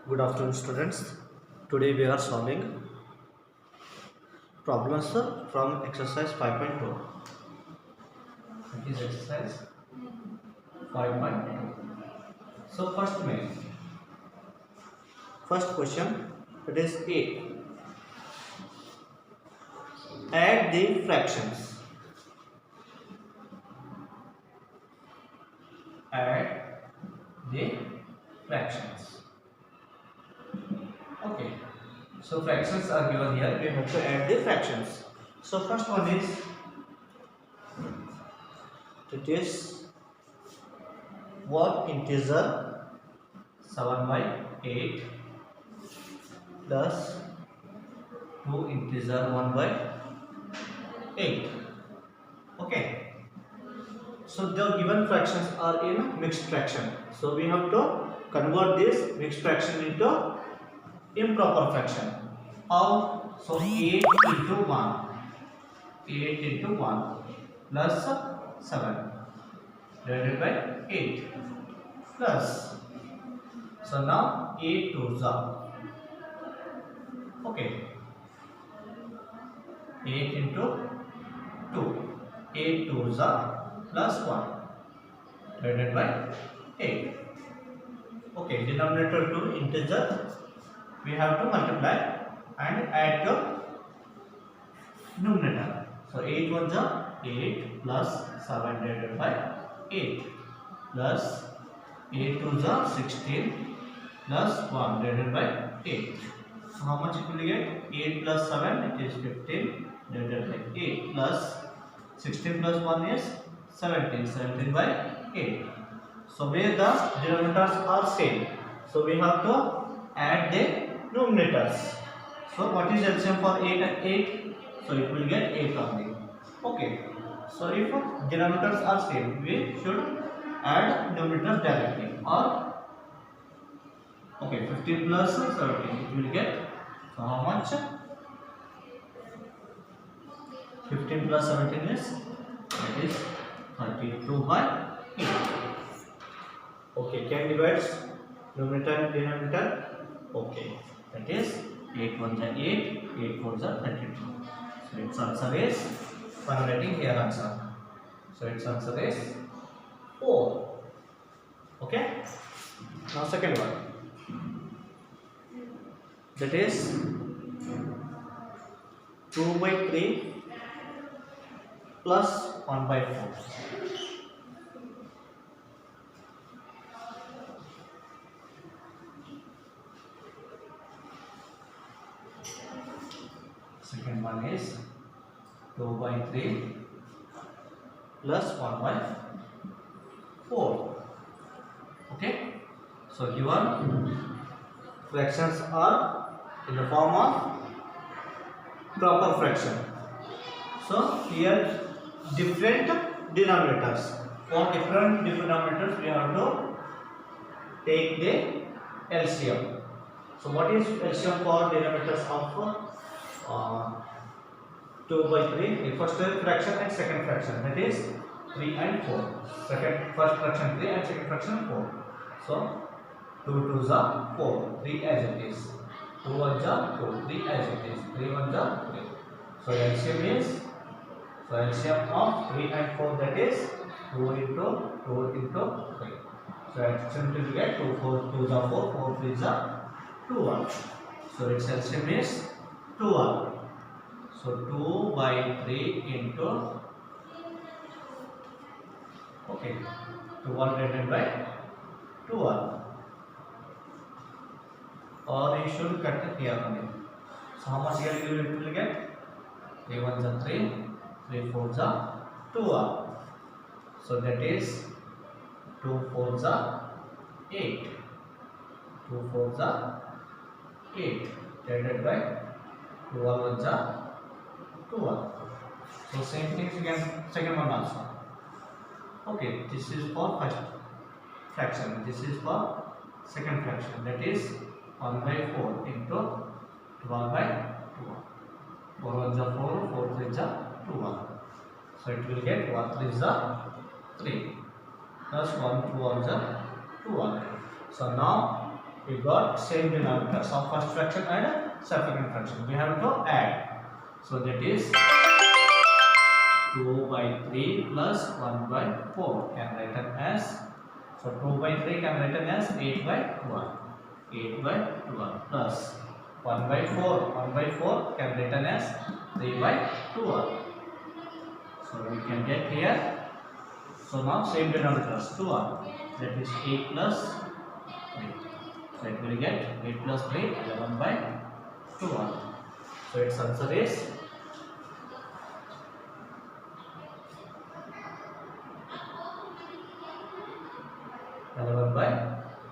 Good afternoon, students. Today we are solving problems from exercise 5.2. It is exercise 5.2. So first question, it is A. Add the fractions. Add the fractions. Okay. So fractions are given here. We have to add the fractions. So first one is, it is one integer 7/8 plus 2 integer 1/8. Okay. So the given fractions are in mixed fraction. So we have to convert this mixed fraction into improper fraction. How? So 8 into 1. 8 into 1 plus 7 divided by 8 plus. So now 8 twos are. Okay. 8 into 2. 8 twos are plus 1 divided by 8. Okay, denominator to integer we have to multiply and add to numerator. So 8 ones are 8 plus 7 divided by 8 plus 8 twos are 16 plus 1 divided by 8. So how much it will get? 8 plus 7 it is 15 divided by 8 plus 16 plus 1 is 17 by 8. So where the denominators are same, so we have to add the numerators. So what is LCM for 8 and 8? So it will get 8 only. Okay. So if denominators are same, we should add numerators directly. Or okay, 15 plus 17 it will get. So how much? 15 plus 17 is, that is 32 by 8. Okay, can divides numerator and denominator. Okay, that is 8 ones are 8, 8 fours are 32. So its answer is, I am writing here answer. So its answer is 4. Okay. Now second one. That is 2/3 plus 1/4. Second one is 2/3 plus 1/4. Okay. So given fractions are in the form of proper fraction. So here different denominators. For different denominators we have to take the LCM. So what is LCM for denominators of 2/3? The first fraction and second fraction, that is 3 and 4. First fraction 3 and second fraction 4. So 2 twos are 4, 3 as it is. 2 ones are 2, 3 as it is. 3 ones are 3. So LCM is, so LCM of 3 and 4, that is 2 into 2 into 3. So LCM will get 2 4 twos are 4, 4 threes are 12. So its LCM is 12. So 2/3 into, okay, 12 divided by 12. Or you should cut it here only. So how much here you will get? 3 ones are 3, 3 fours are 12. So that is 2 fours are 8. 2 fours are 8 divided by 12 ones are 12. So same things again, second one also. Okay, this is for first fraction. This is for second fraction. That is 1/4 into 12/12. 4 ones are 4, 4 threes are 12. So it will get 1 threes are 3 plus 1 2 ones are 12. So now we got same denominators of first fraction and second fraction. We have to add. So that is 2 by 3 plus 1 by 4 can written as, so 2 by 3 can written as 8 by 1. 8 by 1 plus 1 by 4. 1 by 4 can written as 3 by 12. So we can get here. So now same denominators 2 that is 8 plus 3. So it will get 8 plus 3 11 by 12. So its answer is 11 by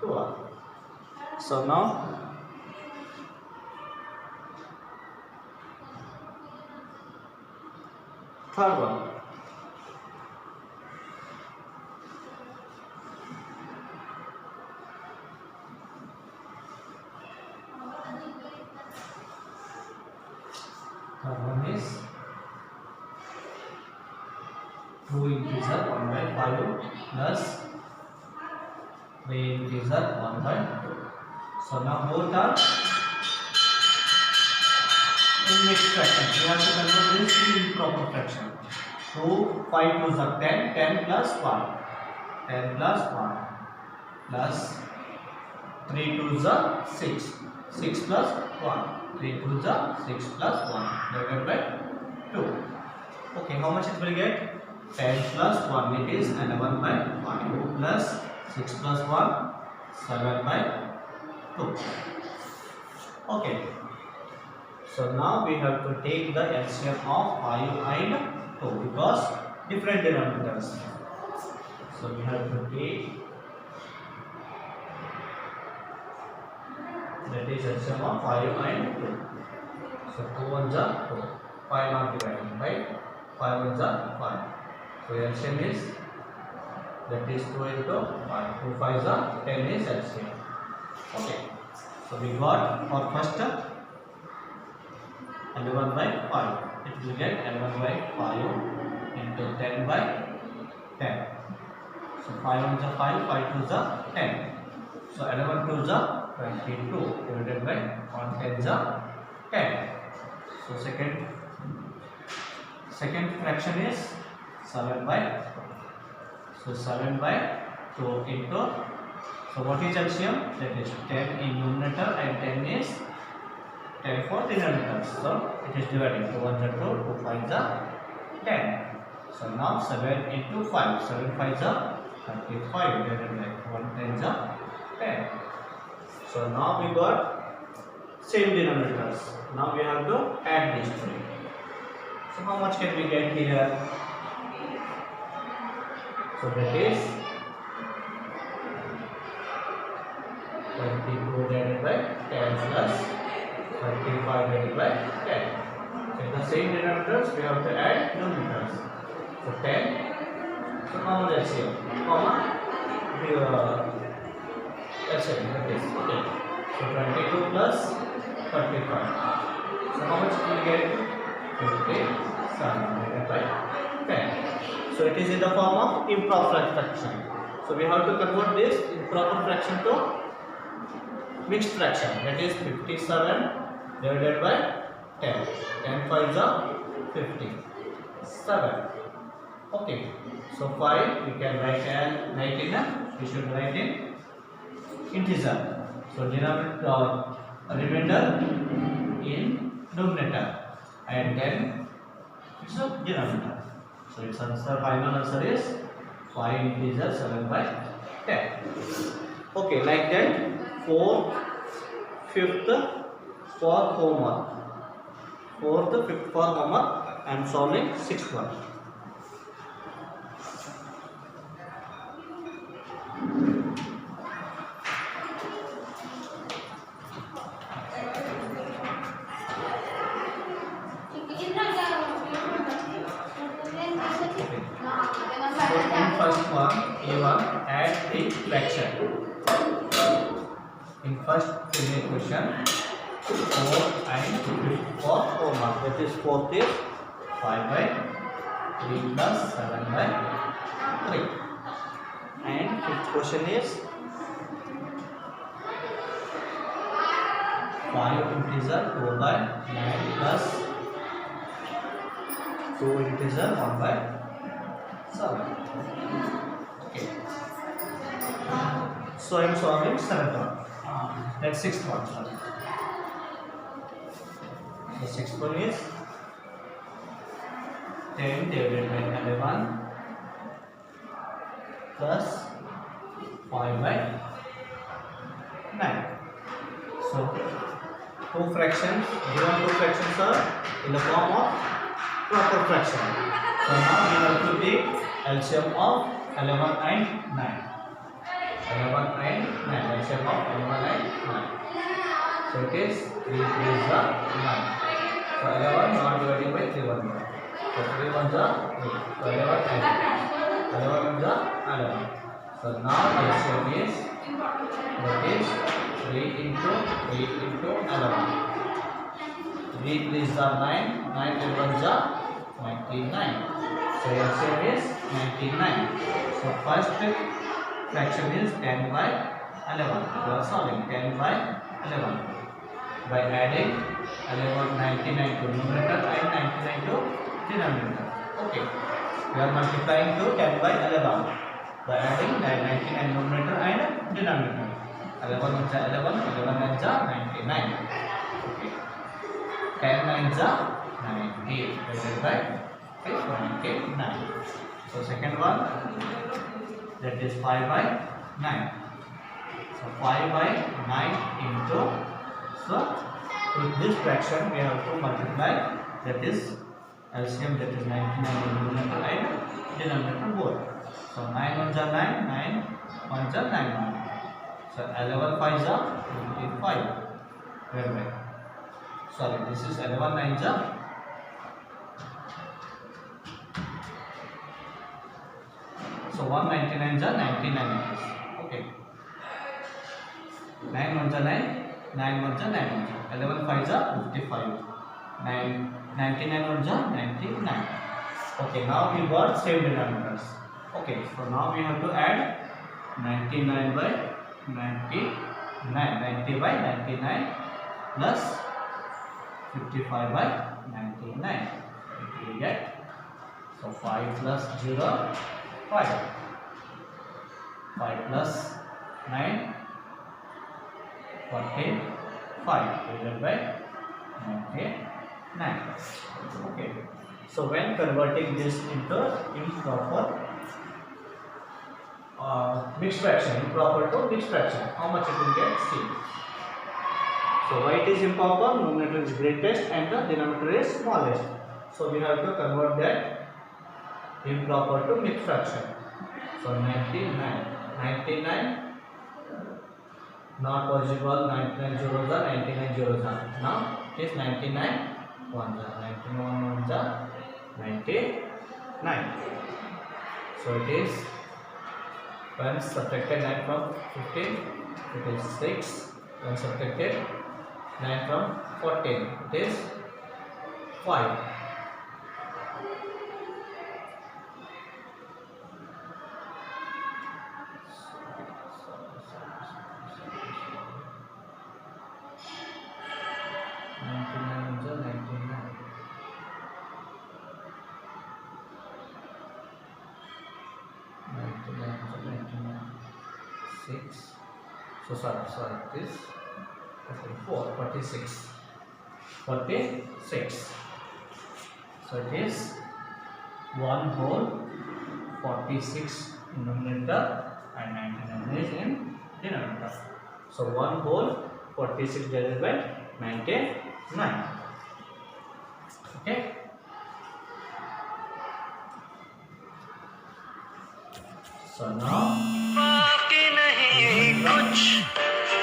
12. So now third one. Third one is 2 integer 1 by 5 plus 3 integer 1 by 2. So now both are in mixed fraction. We have to convert this to improper fraction. 2, 5 2s are 10, 10 plus 1, 10 plus 1 plus 3 2s are 6, 6 plus 1, 3 2s are 6 plus 1 divided by 2. Okay, how much it will get? 10 plus 1 it is 11 by 5 plus 6 plus 1 7 by 2. Okay. So now we have to take the LCM of 5 and 2 because different denominators. So we have to take, that is LCM of 5 and 2. So 2 ones are 2, 5 not divided by 5 ones are 5. So LCM is, that is 2 into 5, 2 5s are 10 is LCM. Okay. So we got our first 11 by 5. It will get 11 by 5 into 10 by 10. So 5 ones are 5, 5 twos are 10. So 11 twos are 22 divided by 1 tens are 10. So second fraction is 7 by 2. So 7 by 2 into, so what is LCM? That is 10 in numerator and 10 is 10 for denominator. So it is dividing. 2 1s are 2, 2 5s are 10. So now 7 into 5, 7 5s are 35 divided by 1 10s are 10. So now we got same denominators. Now we have to add these three. So how much can we get here? So that is 22 divided by 10 plus 35 divided by 10. So in the same denominators we have to add numerators. So 10. So common LCM, comma LCM, that is okay. So 22 plus 35. So how much do we get? 57 divided by 10. So it is in the form of improper fraction. So we have to convert this improper fraction to mixed fraction. That is 57 divided by 10. 10 5s are 57. Okay. So 5 we can write in we should write in integer. So denominator remainder in numerator and then it's a denominator. So its answer, final answer is 5 integer 7 by 10. Okay, like that 4th, 5th for homework. 4th, 5th for homework. I am solving 6th one. First one, A1, add the fraction. In first question, 4 and 5 for 4 marks. That is 4th is 5 by 3 plus 7 by 3. And 5th question is 5 integer 2 by 9 plus 2 integer 1 by 7. Okay. So I am solving 7th one. That's 6th one. Sorry. The 6th one is 10 divided by 11 plus 5 by 9. So two fractions, given two fractions are in the form of proper fraction. So now we have to take LCM of 11 and 9. 11 and 9. LCM of 11 and 9. So it is 3 is the 9. So 11 not divided by 3 1. So 3 1 the 3. So 11 and 11 the 11. So now LCM is, that is 3 into 11. 3 is the 9. 9 and 1 the 99. So LCM is 99. So first fraction is 10 by 11. We are solving 10 by 11 by adding 11 99 to numerator and 99 to denominator. Okay, we are multiplying to 10 by 11 by adding 99 numerator and denominator. 11 is 11, 11 is 99. Okay, 10 is 90 divided by 99. So second one, that is 5 by 9. So 5 by 9 into, so with this fraction we have to multiply, that is LCM, that is 99 numerator and denominator both. So 9 1 are 9, 9 1 are 9. So 11 5 are 25. Right. Sorry, this is 11 9 are. So 199 is 99. Okay. 9 1 is 9, 9 1 is 9. 11 5 is 55. 99 1 is 99. Okay, now we got same denominators. Okay, so now we have to add 99 by 99. 90 by 99 plus 55 by 99. We get, so 5 plus 0. 5 plus 9 45 divided by 99. Okay, so when converting this into improper mixed fraction, improper to mixed fraction, how much it will get? See, so why it is improper? Numerator is greatest and the denominator is smallest, so we have to convert that improper to mixed fraction. So 99 not possible. 99 zeros are 99 zeros are. Now it is 99 ones are. 99 ones are 99. So it is, when subtracted 9 from 15, it is 6. When subtracted 9 from 14, it is 5. So sorry, this 46. So it is 1 whole 46 in numerator and 99 is in denominator. So 1 whole 46 divided by 99. Okay. So now कुछ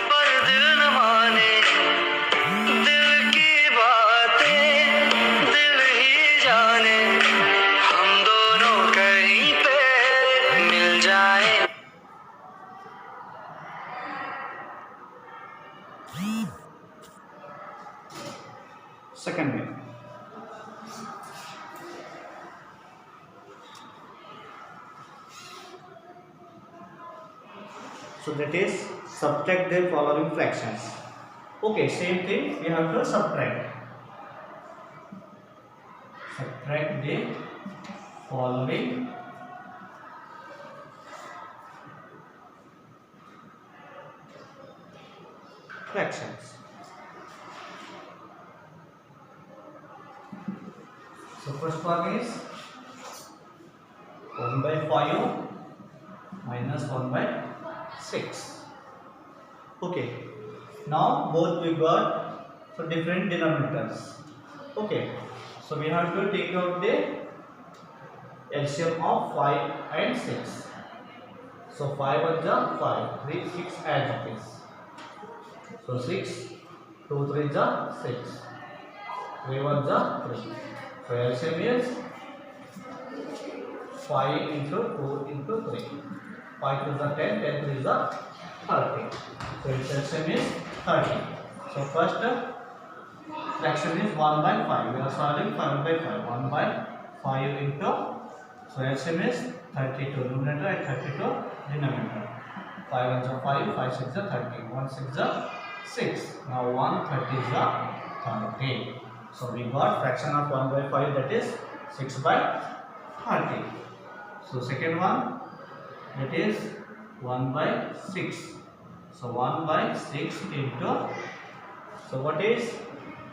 पर दिल न माने, दिल की बातें दिल ही जाने, हम दोनों कहीं पे मिल जाए. Second way. So that is, subtract the following fractions. Okay, same thing, we have to subtract. Subtract the following fractions. So first one is 1 by 5 minus 1 by 6. Okay, now both we got so different denominators. Okay, so we have to take out the LCM of 5 and 6. So 5 was the 5, 3, 6 as it is. So 6, 2, 3 is the 6, 3 was the 3. So LCM is 5 into 2 into 3. 5 to the 10, 10 to the 30. So its LCM is 30. So first fraction is 1 by 5. We are solving 5 by 5. 1 by 5 into, so LCM is 32 numerator and 32 denominator. 5 is a 5, 5 6 is a 30. 1 6 is a 6. Now 1 30 is a 30. So we got fraction of 1 by 5, that is 6 by 30. So second one, that is 1 by 6. So 1 by 6 into, so what is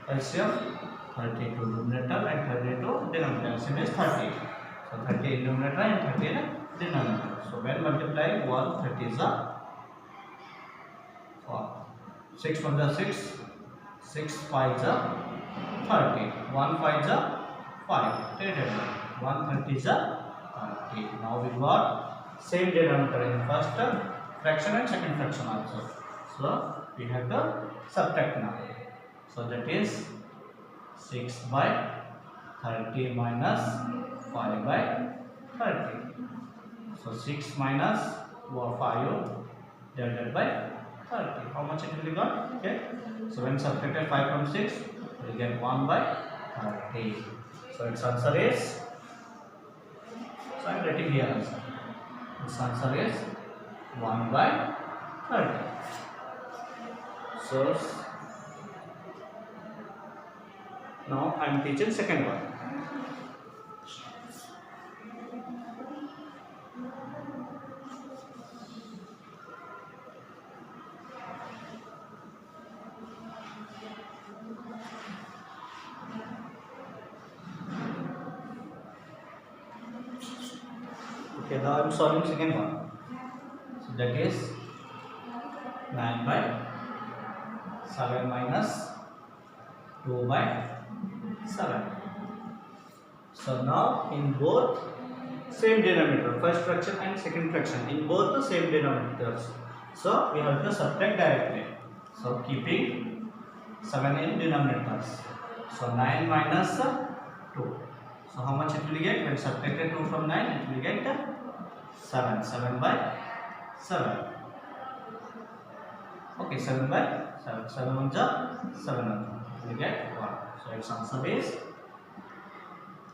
LCM? 32 numerator and 32 denominator. LCM is 30. So 30 in numerator and 30 in denominator. So when multiplying 1, 30 is a 6 1 is 6, 6 5 is a 30, 1 5 is a 5, 130 is a 30. Now we got same denominator in first fraction and second fraction also. So we have to subtract now. So that is 6 by 30 minus 5 by 30. So 6 minus 5 divided by 30. How much it will be got? Okay. So when subtracted 5 from 6, we will get 1 by 30. So its answer is, so I am writing here answer. Its answer is 1 by 30. So now I am teaching second one. Okay, now I am solving second one. So that is 9 by 7 minus 2 by 7. So now in both same denominator, first fraction and second fraction, in both the same denominators. So we have to subtract directly. So keeping 7 in denominators. So 9 minus 2. So how much it will get? When subtracted 2 from 9, it will get 7. 7 by 7. Okay, 7 by 7. 7 on the 7 on. We get 1. So its answer is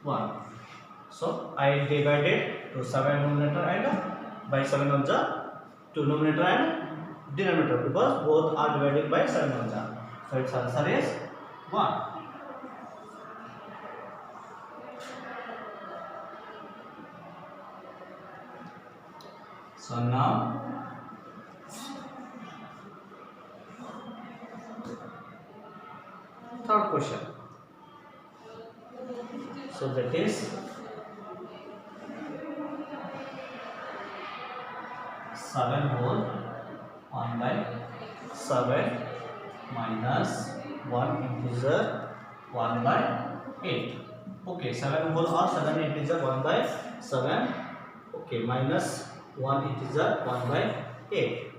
1. So I divided to 7 numerator and by 7 on the 2 numerator and denominator, because both are divided by 7 on the. So its answer is 1. So now third question. So that is 7 whole 1 by 7 minus 1 integer 1 by 8. Okay, 7 whole or 7 integer 1 by 7. Okay, minus 1 integer 1 by 8.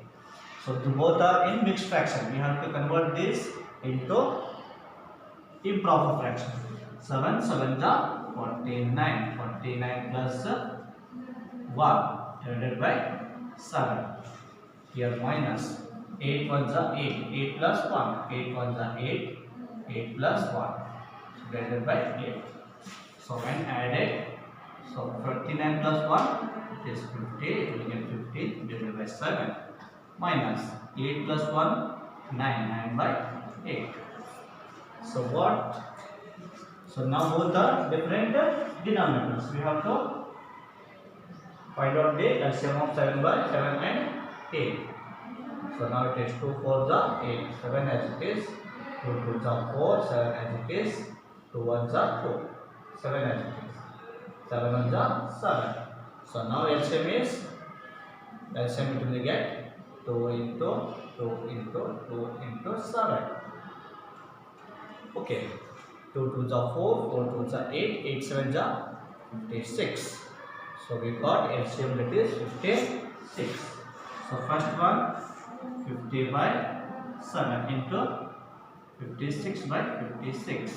So both are in mixed fraction. We have to convert this into improper fraction. 7 7 is 49. 49 plus 1 divided by 7. Here minus 8 1 is 8. 8 plus 1. 8 1 is 8. 8 plus 1 divided by 8. So when added, so 49 plus 1 it is 50. It will get 50 divided by 7 minus 8 plus 1 9. 9 by 8. So what? So now both are different denominators. We have to find out the LCM of 7 by 7 and 8. So now it is 2 4 the 8, 7 as it is, 2 2 the 4, 7 as it is, 2 1 the 2, 7 as it is, 7 1 the 7. So now LCM is, LCM it will get 2 into 2 into 2 into 7. Okay, 2 2 the 4, 4 2 the 8, 8 7 the 56. So we got LCM, that is 56. So first one 50 by 7 into 56 by 56.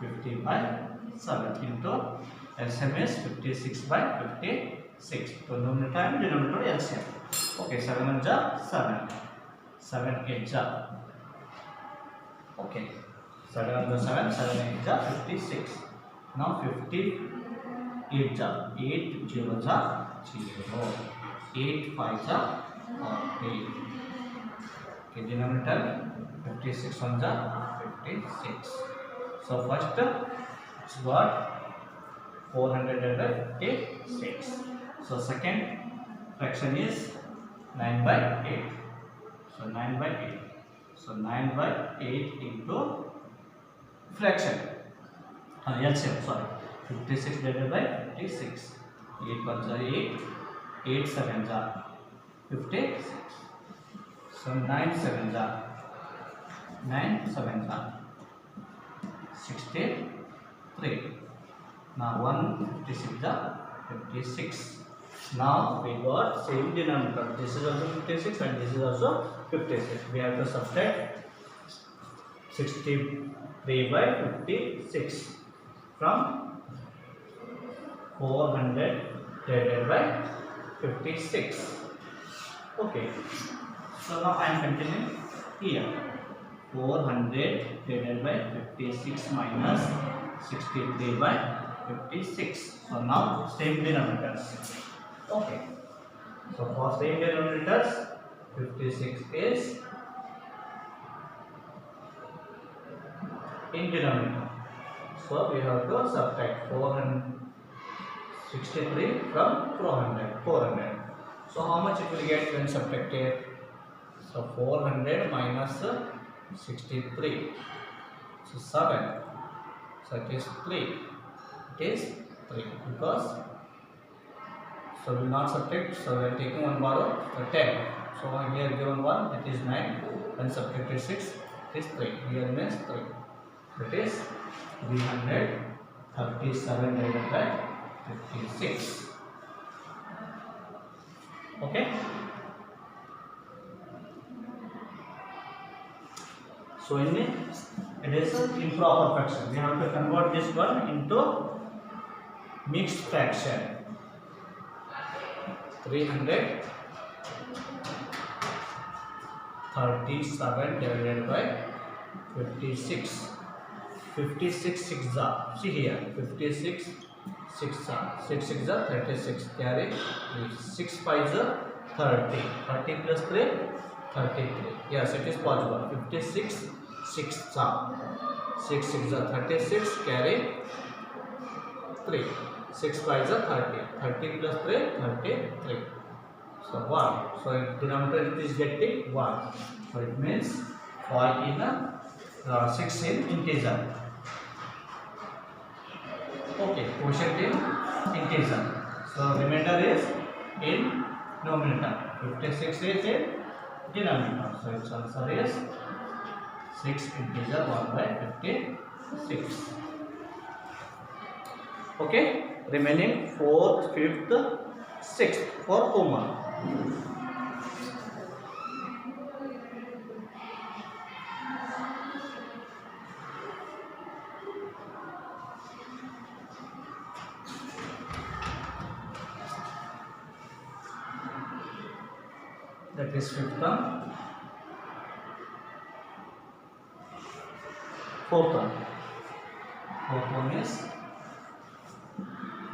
50 by 7 into LCM is 56 by 56. So numerator and denominator LCM. Okay, 7 1 ja 7, 7 8 ja. Okay, 7 1 ja 7, 7 8 ja 56. Now 58 ja 8 0 ja 0, 8 5 ja 8. Okay, denominator 56 1 ja 56. So first it's got 456. So second fraction is 9 by 8. So 9 by 8. So 9 by 8 into fraction. LCM, sorry. 56 divided by 56. 8 1 are 8. 8 7 are 56. So 9 7 are 63. Now 156 are 56. Now we got same denominator. This is also 56 and this is also 56. We have to subtract 63 by 56 from 400 divided by 56. Okay. So now I am continuing here. 400 divided by 56 minus 63 by 56. So now same denominators. Okay. So for same denominators, 56 is in denominator. So we have to subtract 463 from 400. So how much it will get when subtracted? So 400 minus 63. So 7. So it is 3. It is 3 because, so we will not subtract. So we are taking one borrow, so 10. So here given 1, it is 9. When subtracted 6, it is 3. Here remains 3. It is 337 divided by 56. Okay. So in it is an improper fraction. We have to convert this one into mixed fraction. 337 divided by 56. 56 6 are, see here, 56 6 are, 6 6 are 36, carry 6 5 are 30, 30 plus 3 33. Yes, it is possible. 56 6 are, 6 6 are 36, carry 3, 6 5 are 30, 30 plus 3 33. So 1. So denominator is getting 1. So it means 5 in 6 in integer. Okay, quotient in integer. So remainder is in numerator. 56 is in denominator. So its answer is 6 integer 1 by 56. Okay, remaining 4th, 5th, 6th for homework. That is 5th term. 4th term. 4th one is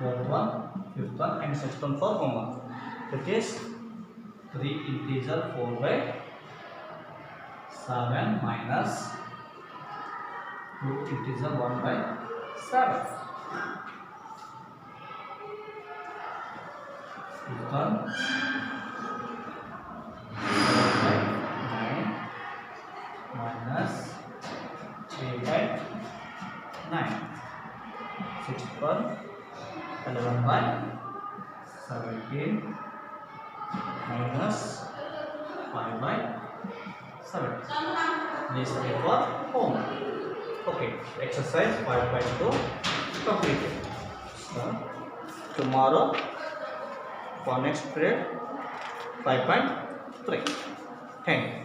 4th one, 5th one and 6th one for homework. That is 3 integer 4 by 7 minus 2 integer 1 by 7. Equal 9 minus 3 by 9. 6 equal 11 by 17 minus 5 by 7. This is for home. Okay, exercise 5.2 completed. So, tomorrow for next period 5.3. Thank you.